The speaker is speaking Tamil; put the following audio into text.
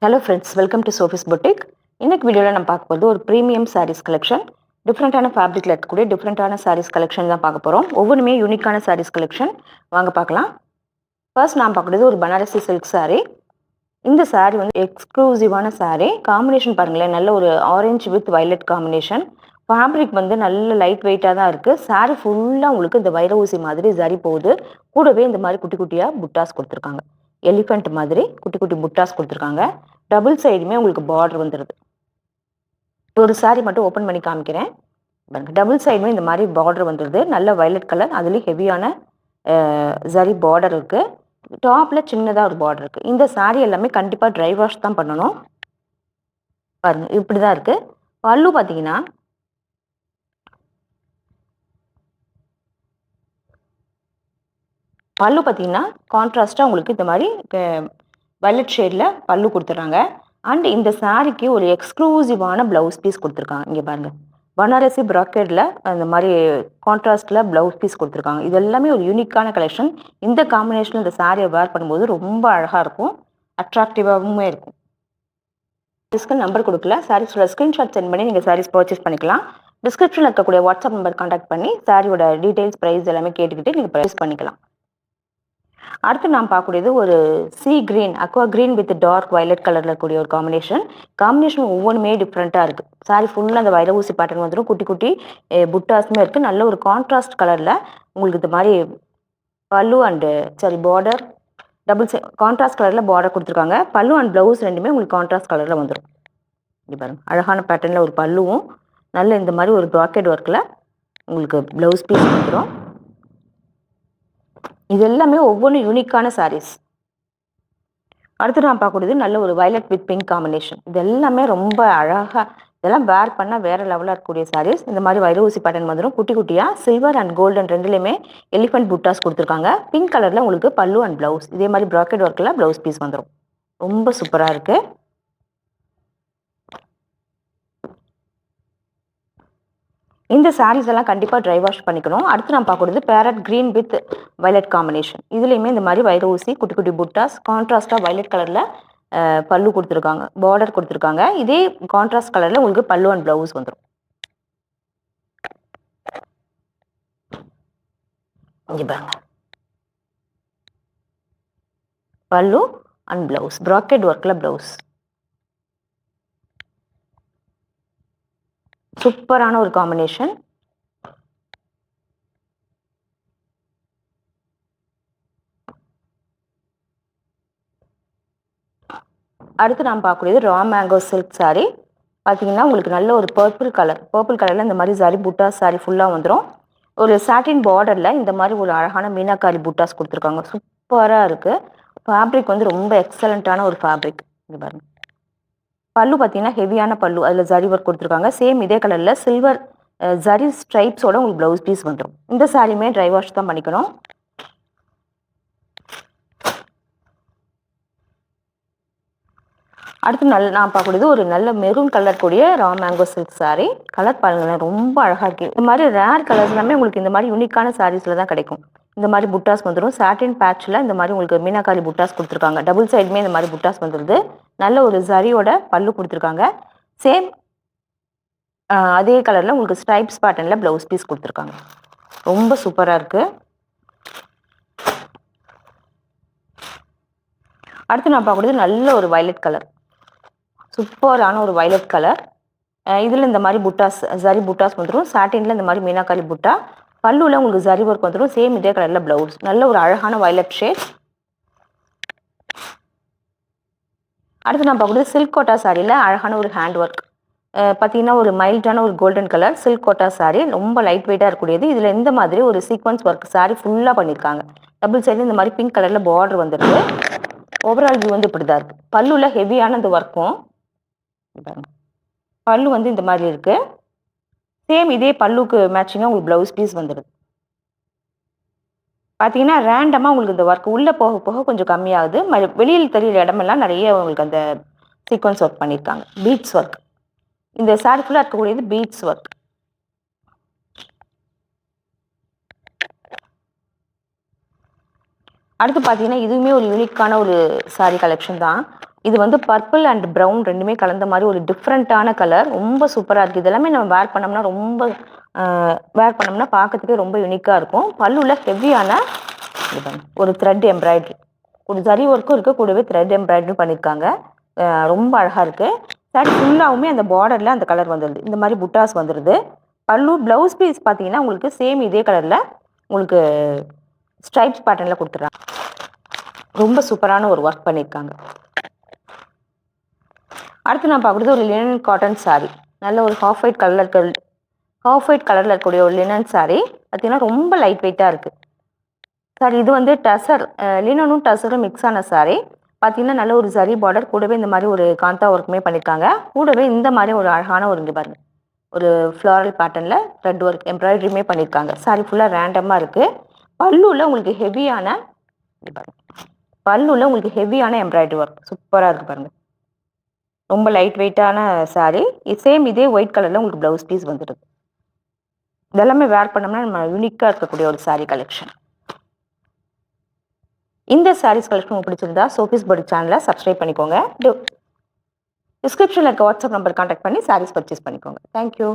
Hello friends, welcome to Sophie's Boutique. இன்னைக்கு வீடியோவில் நம்ம பார்க்க போகிறது ஒரு ப்ரீமியம் சாரீஸ் கலெக்ஷன். டிஃப்ரெண்ட்டான ஃபேப்ரிக்கில் இருக்கக்கூடிய டிஃப்ரெண்ட்டான சாரீஸ் கலெக்ஷன் தான் பார்க்க போகிறோம். ஒவ்வொன்றுமே யூனிக்கான சாரீஸ் கலெக்ஷன். வாங்க பார்க்கலாம். ஃபர்ஸ்ட் நான் பார்க்குறது ஒரு பனாரசி சில்க் சாரீ. இந்த சாரீ வந்து எக்ஸ்க்ளூசிவான சாரீ. காம்பினேஷன் பாருங்களேன், நல்ல ஒரு orange with violet combination. Fabric வந்து நல்ல லைட் வெயிட்டாக தான் இருக்குது. சாரீ ஃபுல்லாக உங்களுக்கு இந்த வைர ஊசி மாதிரி ஜரி போகுது. கூடவே இந்த மாதிரி குட்டி குட்டியாக புட்டாஸ் கொடுத்துருக்காங்க. எலிஃபெண்ட் மாதிரி குட்டி குட்டி புட்டாஸ் கொடுத்துருக்காங்க. டபுள் சைடுமே உங்களுக்கு பார்டர் வந்துடுது. ஒரு சாரீ மட்டும் ஓப்பன் பண்ணி காமிக்கிறேன். டபுள் சைடுமே இந்த மாதிரி பார்டர் வந்துடுது. நல்ல வயலட் கலர், அதுலேயும் ஹெவியான ஜரி பார்டர் இருக்குது. டாப்பில் சின்னதாக ஒரு பார்டர் இருக்குது. இந்த சாரீ எல்லாமே கண்டிப்பாக ட்ரை வாஷ் தான் பண்ணணும். பாருங்க, இப்படி தான் இருக்குது. பல்லு பார்த்தீங்கன்னா கான்ட்ராஸ்டாக உங்களுக்கு இந்த மாதிரி வயலட் ஷேடில் பல்லு கொடுத்துட்றாங்க. அண்ட் இந்த சாரீக்கு ஒரு எக்ஸ்க்ளூசிவான ப்ளவுஸ் பீஸ் கொடுத்துருக்காங்க. இங்கே பாருங்கள், பனாரசி ப்ராக்கெட்டில் அந்த மாதிரி கான்ட்ராஸ்டில் ப்ளவுஸ் பீஸ் கொடுத்துருக்காங்க. இது எல்லாமே ஒரு யூனிக்கான கலெக்ஷன். இந்த காம்பினேஷனில் இந்த சாரியை வேர் பண்ணும்போது ரொம்ப அழகாக இருக்கும், அட்ராக்டிவாகவுமே இருக்கும். டிஸ்கவுண்ட் நம்பர் கொடுக்கல. சாரீஸோட ஸ்க்ரீன்ஷாட் சென்ட் பண்ணி நீங்கள் சாரீஸ் பர்ச்சேஸ் பண்ணிக்கலாம். டிஸ்கிரிப்ஷனில் இருக்கக்கூடிய வாட்ஸ்அப் நம்பர் கான்டாக்ட் பண்ணி சாரியோட டீட்டெயில்ஸ், ப்ரைஸ் எல்லாமே கேட்டுக்கிட்டு நீங்கள் பர்ச்சேஸ் பண்ணிக்கலாம். அடுத்து நாம் பார்க்கக்கூடியது ஒரு sea green, aqua green with dark violet கலரில் இருக்கக்கூடிய ஒரு காம்பினேஷன் ஒவ்வொன்றுமே டிஃப்ரெண்ட்டாக இருக்குது. சாரி ஃபுல்லாக அந்த வைர ஊசி பேட்டர்ன் வந்துடும். குட்டி குட்டி புட்டாஸுமே இருக்குது. நல்ல ஒரு கான்ட்ராஸ்ட் கலரில் உங்களுக்கு இந்த மாதிரி பல்லு அண்டு பார்டர் கான்ட்ராஸ்ட் கலரில் பார்டர் கொடுத்துருக்காங்க. பல்லு அண்ட் ப்ளவுஸ் ரெண்டுமே உங்களுக்கு கான்ட்ராஸ்ட் கலரில் வந்துடும். இங்கே பாருங்கள், அழகான பேட்டர்னில் ஒரு பல்லுவும் நல்ல இந்த மாதிரி ஒரு ப்ராக்கெட் ஒர்க்கில் உங்களுக்கு ப்ளவுஸ் பீஸ் வந்துடும். இது எல்லாமே ஒவ்வொன்றும் யூனிக்கான சாரீஸ். அடுத்து நான் பார்க்கக்கூடியது நல்ல ஒரு வயலட் வித் பிங்க் காம்பினேஷன். இது எல்லாமே ரொம்ப அழகாக, இதெல்லாம் வேர் பண்ணால் வேறு லெவலில் இருக்கக்கூடிய சாரீஸ். இந்த மாதிரி வைர ஊசி பேட்டர்ன் வந்துடும். குட்டி குட்டியாக சில்வர் அண்ட் கோல்டன் ரெண்டுலேயுமே எலிஃபெண்ட் புட்டாஸ் கொடுத்துருக்காங்க. பிங்க் கலரில் உங்களுக்கு பல்லு அண்ட் ப்ளவுஸ், இதே மாதிரி ப்ராக்கெட் ஒர்க்கில் ப்ளவுஸ் பீஸ் வந்துடும். ரொம்ப சூப்பராக இருக்குது. இந்த சாரீஸ் எல்லாம் கண்டிப்பாக ட்ரை வாஷ் பண்ணிக்கணும். அடுத்து நான் பார்க்கறது farad green with violet combination. இதுலேயுமே இந்த மாதிரி வைர ஊசி குட்டி குட்டி புட்டாஸ் கான்ட்ராஸ்டாக வயலட் கலரில் பல்லு கொடுத்துருக்காங்க, பார்டர் கொடுத்துருக்காங்க. இதே கான்ட்ராஸ்ட் கலரில் உங்களுக்கு பல்லு அண்ட் ப்ளவுஸ் வந்துடும். இங்கே பாருங்க, பல்லு அண்ட் ப்ளவுஸ் ப்ராக்கெட் ஒர்க்கில் ப்ளவுஸ். சூப்பரான ஒரு காம்பினேஷன். அடுத்து நாம் பார்க்கக்கூடியது ரா மேங்கோ சில்க் சாரீ. பார்த்தீங்கன்னா உங்களுக்கு நல்ல ஒரு பர்பிள் கலரில் இந்த மாதிரி சாரி புட்டாஸ் சாரி ஃபுல்லாக வந்துடும். ஒரு சாட்டின் பார்டரில் இந்த மாதிரி ஒரு அழகான மீனாக்காரி புட்டாஸ் கொடுத்துருக்காங்க. சூப்பராக இருக்குது. ஃபேப்ரிக் வந்து ரொம்ப எக்ஸலண்ட்டான ஒரு ஃபேப்ரிக். இது பாருங்கள், பல்லு பார்த்தீங்கன்னா ஹெவியான பல்லு, அதில் ஜரி ஒர்க் கொடுத்துருக்காங்க. சேம் இதே கலரில் சில்வர் ஜரி ஸ்ட்ரைப்ஸோட உங்களுக்கு ப்ளவுஸ் பீஸ் வந்துடும். இந்த சாரியுமே ட்ரை வாஷ் தான் பண்ணிக்கணும். அடுத்து நான் பார்க்கக்கூடியது ஒரு நல்ல மெரூன் கலர் கூடிய raw mango silk sari. Colour பாருங்களேன், ரொம்ப அழகாக இருக்குது. இந்த மாதிரி ரேர் கலர்ஸ் எல்லாமே உங்களுக்கு இந்த மாதிரி யூனிக்கான சாரீஸில் தான் கிடைக்கும். இந்த மாதிரி புட்டாஸ் வந்துடும். சாட்டின் பேட்சில் இந்த மாதிரி உங்களுக்கு மீனாக்காரி புட்டாஸ் கொடுத்துருக்காங்க. டபுள் சைடுமே இந்த மாதிரி புட்டாஸ் வந்துடுது. நல்ல ஒரு ஜரியோட பல்லு கொடுத்துருக்காங்க. சேம் அதே கலரில் உங்களுக்கு ஸ்ட்ரைப்ஸ் பேட்டர்னில் ப்ளவுஸ் பீஸ் கொடுத்துருக்காங்க. ரொம்ப சூப்பராக இருக்குது. அடுத்து நான் பார்க்கக்கூடியது நல்ல ஒரு வயலட் கலர், சூப்பரான ஒரு வயலட் கலர். இதில் இந்த மாதிரி புட்டாஸ் ஜரி புட்டாஸ் வந்துடும். சாட்டினில் இந்த மாதிரி மீனாக்காரி புட்டா, பல்லுவில் உங்களுக்கு ஜரி ஒர்க் வந்துடும். சேம் இதே கலரில் ப்ளவுஸ். நல்ல ஒரு அழகான வயலட் ஷேட். அடுத்து நான் பார்க்கக்கூடியது சில்க் கோட்டா சாரியில் அழகான ஒரு ஹேண்ட் ஒர்க். பார்த்தீங்கன்னா ஒரு மைல்டான ஒரு golden colour silk Kota sari. ரொம்ப லைட் வெயிட்டாக இருக்கக்கூடியது. இதில் இந்த மாதிரி ஒரு சீக்வன்ஸ் ஒர்க் சாரீ ஃபுல்லாக பண்ணியிருக்காங்க. டபுள் சைடு இந்த மாதிரி பிங்க் கலரில் பார்டர் வந்துருக்கு. ஓவரால் வியூ வந்து இப்படி தான் இருக்குது. பல்லுவில் ஹெவியான இந்த ஒர்க்கும் பல்லு வந்து இந்த மாதிரி இருக்குது. சேம் இதே பல்லுக்கு மேட்சிங்காக உங்களுக்கு ப்ளவுஸ் பீஸ் வந்துடுது. பார்த்தீங்கன்னா ரேண்டமாக உங்களுக்கு இந்த ஒர்க் உள்ளே போக போக கொஞ்சம் கம்மியாகுது. வெளியில் தெரியிற இடமெல்லாம் நிறைய உங்களுக்கு அந்த சீக்வன்ஸ் ஒர்க் பண்ணியிருக்காங்க. Beads work. இந்த சாரி ஃபுல்லாக இருக்கக்கூடியது பீட்ஸ் ஒர்க். அடுத்து பார்த்தீங்கன்னா இதுவுமே ஒரு யூனிக்கான ஒரு சாரீ கலெக்ஷன் தான். இது வந்து பர்பிள் அண்ட் ப்ரௌன் ரெண்டுமே கலந்த மாதிரி ஒரு டிஃப்ரெண்ட்டான கலர். ரொம்ப சூப்பராக இருக்குது. இதெல்லாமே நம்ம வேர் பண்ணோம்னா ரொம்ப வேர் பண்ணோம்னா பார்க்கறதுக்கு ரொம்ப யூனிக்காக இருக்கும். பல்லுல ஹெவியான ஒரு த்ரெட் எம்ப்ராய்டரி, ஒரு ஜரி ஒர்க்கும் இருக்குது, கூடவே த்ரெட் எம்ப்ராய்டரி பண்ணியிருக்காங்க. ரொம்ப அழகாக இருக்குது. சாரி ஃபுல்லாகவுமே அந்த பார்டரில் அந்த கலர் வந்துடுது. இந்த மாதிரி புட்டாஸ் வந்துடுது. பல்லு ப்ளவுஸ் பீஸ் பார்த்தீங்கன்னா உங்களுக்கு சேம் இதே கலரில் உங்களுக்கு ஸ்ட்ரைப்ஸ் பேட்டர்னில் கொடுத்துட்றாங்க. ரொம்ப சூப்பரான ஒரு ஒர்க் பண்ணியிருக்காங்க. அடுத்து நான் பார்க்குறது ஒரு லினன் காட்டன் சாரீ. நல்ல ஒரு ஆஃப் ஒயிட் கலரில் இருக்கக்கூடிய ஒரு லினன் சாரீ பார்த்தீங்கன்னா ரொம்ப லைட் வெயிட்டாக இருக்குது. சார் இது வந்து டசர், லினனும் டசரும் மிக்ஸ் ஆன சாரீ. பார்த்தீங்கன்னா நல்ல ஒரு ஜரி பார்டர், கூடவே இந்த மாதிரி ஒரு காந்தா ஒர்க்குமே பண்ணியிருக்காங்க. கூடவே இந்த மாதிரி ஒரு அழகான ஒரு இங்கே பாருங்க, ஒரு ஃப்ளாரல் பேட்டர்னில் த்ரெட் ஒர்க் எம்ப்ராய்டரியுமே பண்ணியிருக்காங்க. சாரீ ஃபுல்லாக ரேண்டமாக இருக்குது. பல்லுவில் உங்களுக்கு ஹெவியான எம்ப்ராய்டரி ஒர்க் சூப்பராக இருக்குது பாருங்கள். ரொம்ப லைட் வெயிட்டான சாரீ. சேம் இதே ஒயிட் கலரில் உங்களுக்கு ப்ளவுஸ் பீஸ் வந்துடுது. இதெல்லாமே வேர் பண்ணோம்னா நம்ம யூனிக்காக இருக்கக்கூடிய ஒரு சாரீ கலெக்ஷன். இந்த சாரீஸ் கலெக்ஷன் உங்களுக்கு பிடிச்சிருந்தா சோஃபிஸ் பர்டு சேனலை சப்ஸ்கிரைப் பண்ணிக்கோங்க. டிஸ்கிரிப்ஷனில் இருக்க வாட்ஸ்அப் நம்பர் கான்டாக்ட் பண்ணி சாரீஸ் பர்ச்சேஸ் பண்ணிக்கோங்க. தேங்க்யூ.